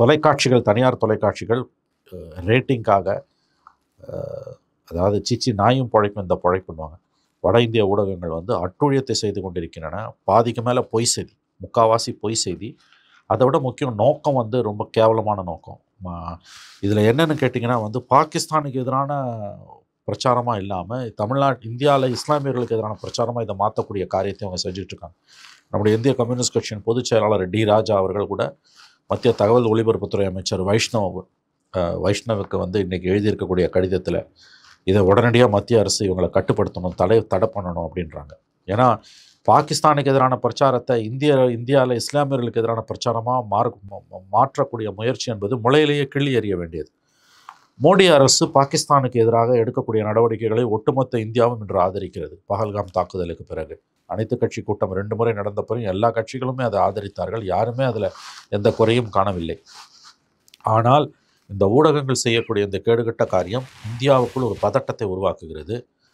தொலைக்காட்சிகள், தனியார் தொலைக்காட்சிகள் ரேட்டிங்காக, அதாவது சீச்சி நாயும் பிழைக்கும் இந்த பிழைப்புன்னுவாங்க, வட இந்திய ஊடகங்கள் வந்து அட்டுழியத்தை செய்து கொண்டிருக்கின்றன. பாதிக்கு மேலே பொய் செய்தி, முக்கால்வாசி பொய் செய்தி. அதை விட முக்கியம் நோக்கம் வந்து ரொம்ப கேவலமான நோக்கம். இதில் என்னென்னு கேட்டிங்கன்னா வந்து பாகிஸ்தானுக்கு எதிரான பிரச்சாரமாக இல்லாமல் இந்தியாவில் இஸ்லாமியர்களுக்கு எதிரான பிரச்சாரமாக இதை மாற்றக்கூடிய காரியத்தை அவங்க செஞ்சிட்ருக்காங்க. நம்முடைய இந்திய கம்யூனிஸ்ட் கட்சியின் பொதுச் செயலாளர் டி ராஜா அவர்கள் கூட மத்திய தகவல் ஒலிபரப்புத்துறை அமைச்சர் வைஷ்ணவுக்கு வந்து இன்றைக்கி எழுதியிருக்கக்கூடிய கடிதத்தில் இதை உடனடியாக மத்திய அரசு இவங்களை கட்டுப்படுத்தணும், தடை பண்ணணும் அப்படின்றாங்க. ஏன்னா பாகிஸ்தானுக்கு எதிரான பிரச்சாரத்தை இந்தியாவில் இஸ்லாமியர்களுக்கு எதிரான பிரச்சாரமாக மாற்றக்கூடிய முயற்சி என்பது முளையிலேயே கிள்ளி எறிய வேண்டியது. மோடி அரசு பாகிஸ்தானுக்கு எதிராக எடுக்கக்கூடிய நடவடிக்கைகளை ஒட்டுமொத்த இந்தியாவும் இன்று ஆதரிக்கிறது. பஹல்காம் தாக்குதலுக்கு பிறகு அனைத்து கட்சி கூட்டம் 2 முறை நடந்த பிறகு எல்லா கட்சிகளுமே அதை ஆதரித்தார்கள். யாருமே அதில் எந்த குறையும் காணவில்லை. ஆனால் இந்த ஊடகங்கள் செய்யக்கூடிய இந்த கேடுகட்ட காரியம் இந்தியாவுக்குள் ஒரு பதட்டத்தை உருவாக்குகிறது.